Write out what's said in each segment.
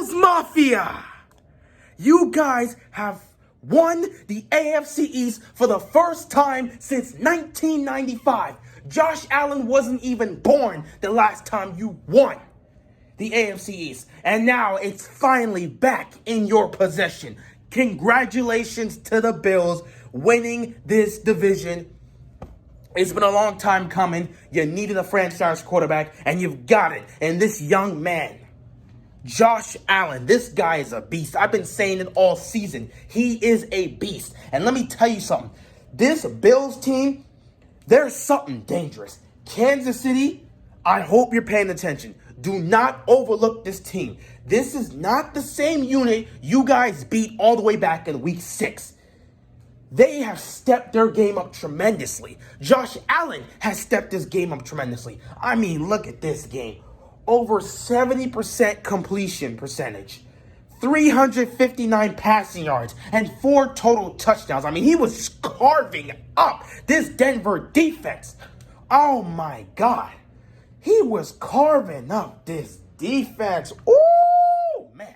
Bills Mafia! You guys have won the AFC East for the first time since 1995. Josh Allen wasn't even born the last time you won the AFC East. And now it's finally back in your possession. Congratulations to the Bills winning this division. It's been a long time coming. You needed a franchise quarterback, and you've got it. And this young man, Josh Allen, this guy is a beast. I've been saying it all season. He is a beast. And let me tell you something. This Bills team, they're something dangerous. Kansas City, I hope you're paying attention. Do not overlook this team. This is not the same unit you guys beat all the way back in week 6. They have stepped their game up tremendously. Josh Allen has stepped his game up tremendously. I mean, look at this game. Over 70% completion percentage, 359 passing yards, and 4 total touchdowns. I mean, he was carving up this Denver defense. Oh my God. He was carving up this defense. Ooh, man.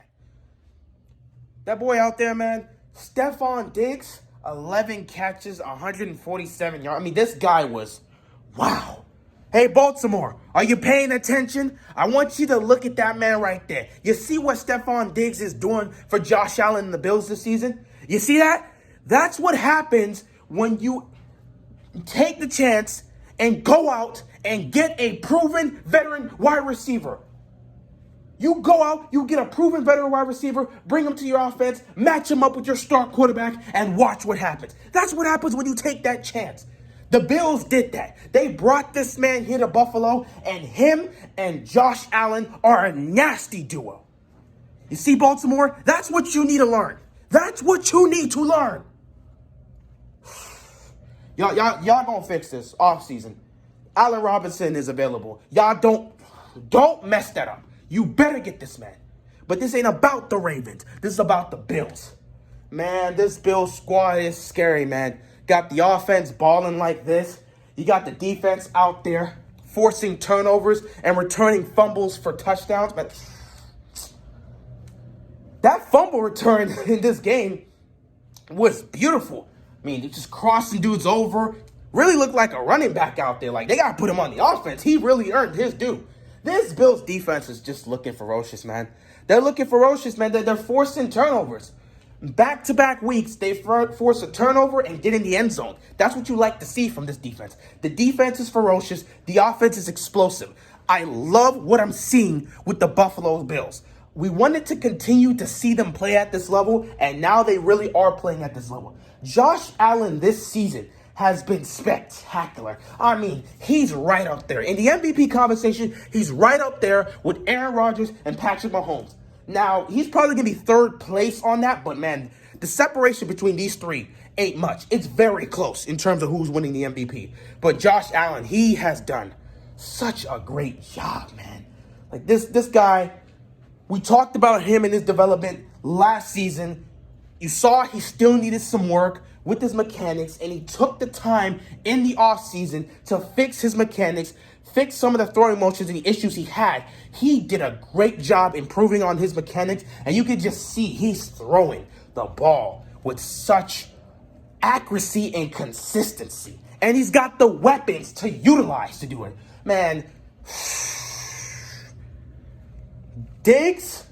That boy out there, man, Stefon Diggs, 11 catches, 147 yards. I mean, this guy was, wow. Hey, Baltimore, are you paying attention? I want you to look at that man right there. You see what Stefon Diggs is doing for Josh Allen and the Bills this season? You see that? That's what happens when you take the chance and go out and get a proven veteran wide receiver. You go out, you get a proven veteran wide receiver, bring him to your offense, match him up with your star quarterback, and watch what happens. That's what happens when you take that chance. The Bills did that. They brought this man here to Buffalo, and him and Josh Allen are a nasty duo. You see, Baltimore? That's what you need to learn. That's what you need to learn. Y'all gonna fix this offseason. Allen Robinson is available. Y'all don't mess that up. You better get this man. But this ain't about the Ravens. This is about the Bills. Man, this Bills squad is scary, man. Got the offense balling like this. You got the defense out there forcing turnovers and returning fumbles for touchdowns. But that fumble return in this game was beautiful. I mean, just crossing dudes over. Really looked like a running back out there. Like, they got to put him on the offense. He really earned his due. This Bills defense is just looking ferocious, man. They're looking ferocious, man. They're forcing turnovers. Back-to-back weeks, they force a turnover and get in the end zone. That's what you like to see from this defense. The defense is ferocious. The offense is explosive. I love what I'm seeing with the Buffalo Bills. We wanted to continue to see them play at this level, and now they really are playing at this level. Josh Allen this season has been spectacular. I mean, he's right up there. In the MVP conversation, he's right up there with Aaron Rodgers and Patrick Mahomes. Now, he's probably going to be third place on that, but man, the separation between these three ain't much. It's very close in terms of who's winning the MVP. But Josh Allen, he has done such a great job, man. Like this guy, we talked about him and his development last season. You saw he still needed some work with his mechanics, and he took the time in the offseason to fix his mechanics, fix some of the throwing motions and the issues he had. He did a great job improving on his mechanics, and you can just see he's throwing the ball with such accuracy and consistency. And he's got the weapons to utilize to do it. Man, Diggs,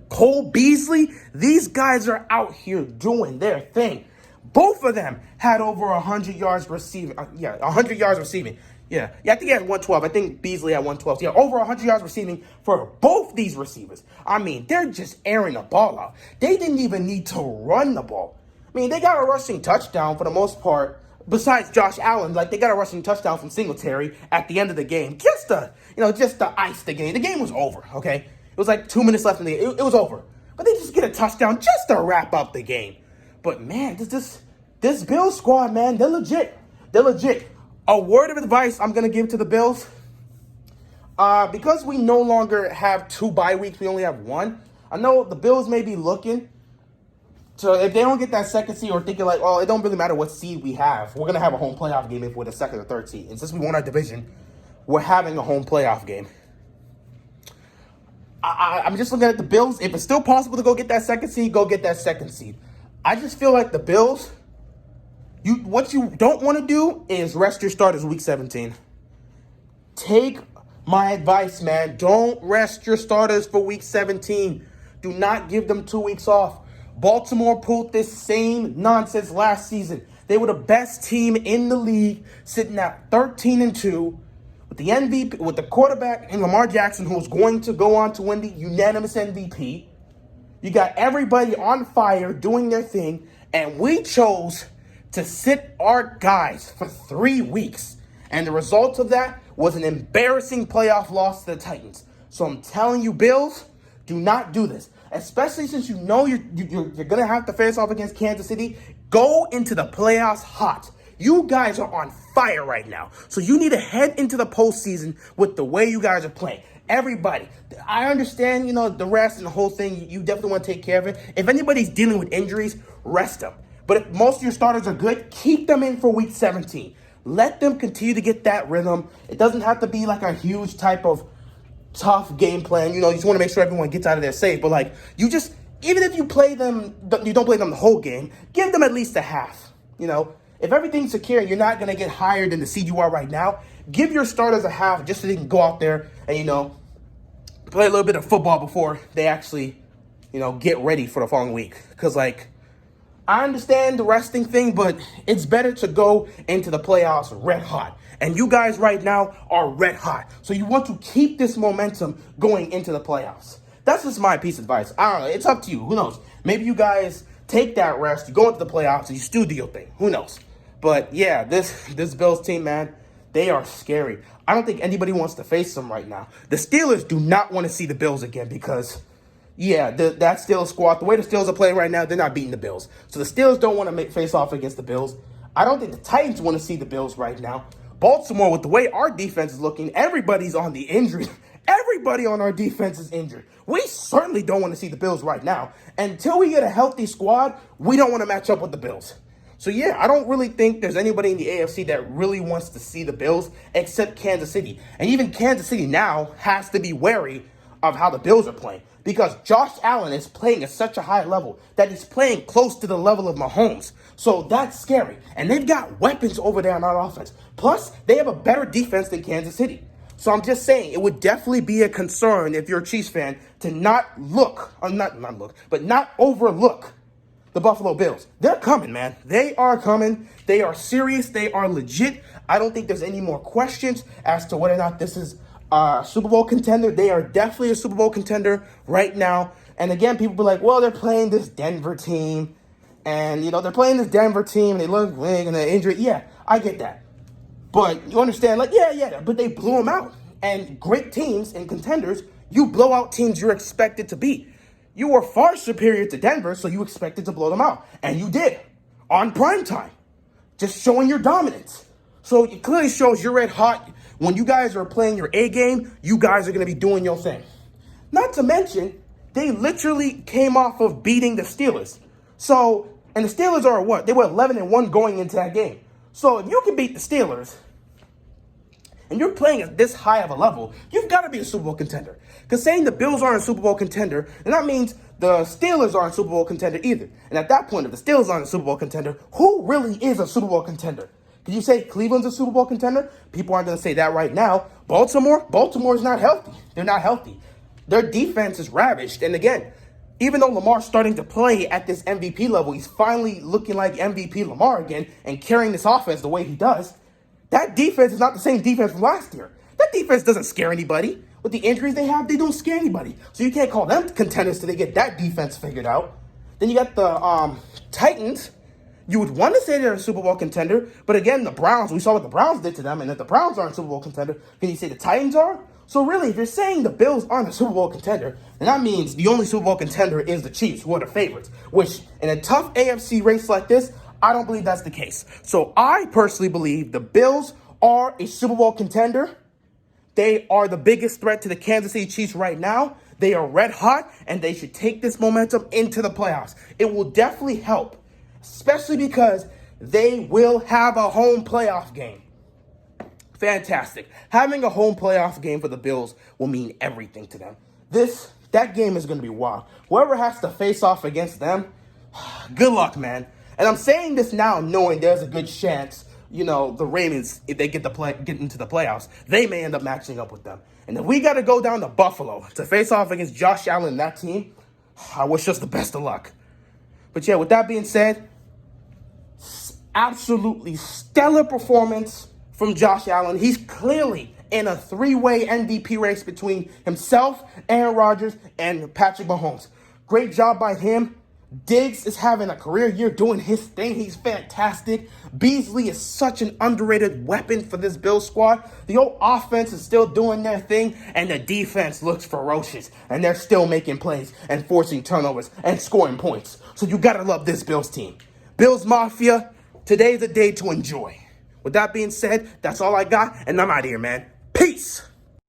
Cole Beasley, these guys are out here doing their thing. Both of them had over 100 yards receiving. 100 yards receiving. Yeah, I think he had 112. I think Beasley had 112. Yeah, over 100 yards receiving for both these receivers. I mean, they're just airing the ball out. They didn't even need to run the ball. I mean, they got a rushing touchdown for the most part. Besides Josh Allen, like they got a rushing touchdown from Singletary at the end of the game. Just to ice the game. The game was over, okay? It was like 2 minutes left in the game. It was over. But they just get a touchdown just to wrap up the game. But man, this Bills squad, man, they're legit. They're legit. A word of advice I'm going to give to the Bills. Because we no longer have 2 bye weeks, we only have 1. I know the Bills may be looking. So if they don't get that second seed or thinking like, oh, it don't really matter what seed we have. We're going to have a home playoff game if we're the second or third seed. And since we won our division, we're having a home playoff game. I'm just looking at the Bills. If it's still possible to go get that second seed, go get that second seed. I just feel like the Bills, what you don't want to do is rest your starters week 17. Take my advice, man. Don't rest your starters for week 17. Do not give them 2 weeks off. Baltimore pulled this same nonsense last season. They were the best team in the league, sitting at 13-2, with the MVP, with the quarterback in Lamar Jackson, who was going to go on to win the unanimous MVP. You got everybody on fire doing their thing, and we chose to sit our guys for 3 weeks. And the result of that was an embarrassing playoff loss to the Titans. So I'm telling you, Bills, do not do this. Especially since you know you're going to have to face off against Kansas City. Go into the playoffs hot. You guys are on fire right now. So you need to head into the postseason with the way you guys are playing. Everybody. I understand, the rest and the whole thing. You definitely want to take care of it. If anybody's dealing with injuries, rest them. But if most of your starters are good, keep them in for week 17. Let them continue to get that rhythm. It doesn't have to be like a huge type of tough game plan. You just want to make sure everyone gets out of there safe. But even if you play them, you don't play them the whole game, give them at least a half. If everything's secure and you're not going to get higher than the seed you are right now, give your starters a half just so they can go out there and, play a little bit of football before they actually, get ready for the following week. Because, I understand the resting thing, but it's better to go into the playoffs red hot. And you guys right now are red hot. So you want to keep this momentum going into the playoffs. That's just my piece of advice. I don't know. It's up to you. Who knows? Maybe you guys take that rest, you go into the playoffs, and you still do your thing. Who knows? But yeah, this Bills team, man, they are scary. I don't think anybody wants to face them right now. The Steelers do not want to see the Bills again because, that Steelers squad, the way the Steelers are playing right now, they're not beating the Bills. So the Steelers don't want to face off against the Bills. I don't think the Titans want to see the Bills right now. Baltimore, with the way our defense is looking, everybody's on the injury. Everybody on our defense is injured. We certainly don't want to see the Bills right now. Until we get a healthy squad, we don't want to match up with the Bills. So I don't really think there's anybody in the AFC that really wants to see the Bills except Kansas City. And even Kansas City now has to be wary of how the Bills are playing because Josh Allen is playing at such a high level that he's playing close to the level of Mahomes. So that's scary. And they've got weapons over there on our offense. Plus, they have a better defense than Kansas City. So I'm just saying, it would definitely be a concern if you're a Chiefs fan to not overlook the Buffalo Bills. They're coming, man. They are coming. They are serious. They are legit. I don't think there's any more questions as to whether or not this is a Super Bowl contender. They are definitely a Super Bowl contender right now. And again, people be like, well, they're playing this Denver team. And, they're playing this Denver team. And they look weak and they're injured. Yeah, I get that. But you understand, but they blew them out. And great teams and contenders, you blow out teams you're expected to beat. You were far superior to Denver, so you expected to blow them out. And you did. On primetime. Just showing your dominance. So it clearly shows you're red hot. When you guys are playing your A game, you guys are going to be doing your thing. Not to mention, they literally came off of beating the Steelers. So, and the Steelers are what? They were 11-1 going into that game. So if you can beat the Steelers, and you're playing at this high of a level, you've got to be a Super Bowl contender. Because saying the Bills aren't a Super Bowl contender, then that means the Steelers aren't a Super Bowl contender either. And at that point, if the Steelers aren't a Super Bowl contender, who really is a Super Bowl contender? Could you say Cleveland's a Super Bowl contender? People aren't going to say that right now. Baltimore's not healthy. They're not healthy. Their defense is ravaged. And again, even though Lamar's starting to play at this MVP level, he's finally looking like MVP Lamar again and carrying this offense the way he does. That defense is not the same defense from last year. That defense doesn't scare anybody. With the injuries they have, they don't scare anybody. So you can't call them contenders till they get that defense figured out. Then you got the Titans. You would want to say they're a Super Bowl contender, but again, the Browns, we saw what the Browns did to them, and if the Browns aren't a Super Bowl contender, can you say the Titans are? So really, if you're saying the Bills aren't a Super Bowl contender, then that means the only Super Bowl contender is the Chiefs, who are the favorites, which in a tough AFC race like this, I don't believe that's the case. So I personally believe the Bills are a Super Bowl contender. They are the biggest threat to the Kansas City Chiefs right now. They are red hot, and they should take this momentum into the playoffs. It will definitely help, especially because they will have a home playoff game. Fantastic. Having a home playoff game for the Bills will mean everything to them. That game is going to be wild. Whoever has to face off against them, good luck, man. And I'm saying this now knowing there's a good chance, the Ravens, if they get into the playoffs, they may end up matching up with them. And if we got to go down to Buffalo to face off against Josh Allen and that team, I wish us the best of luck. But yeah, with that being said, absolutely stellar performance from Josh Allen. He's clearly in a three-way MVP race between himself, Aaron Rodgers, and Patrick Mahomes. Great job by him. Diggs is having a career year doing his thing. He's fantastic. Beasley is such an underrated weapon for this Bills squad. The whole offense is still doing their thing, and the defense looks ferocious. And they're still making plays and forcing turnovers and scoring points. So you gotta love this Bills team. Bills Mafia, today's a day to enjoy. With that being said, that's all I got, and I'm out of here, man. Peace!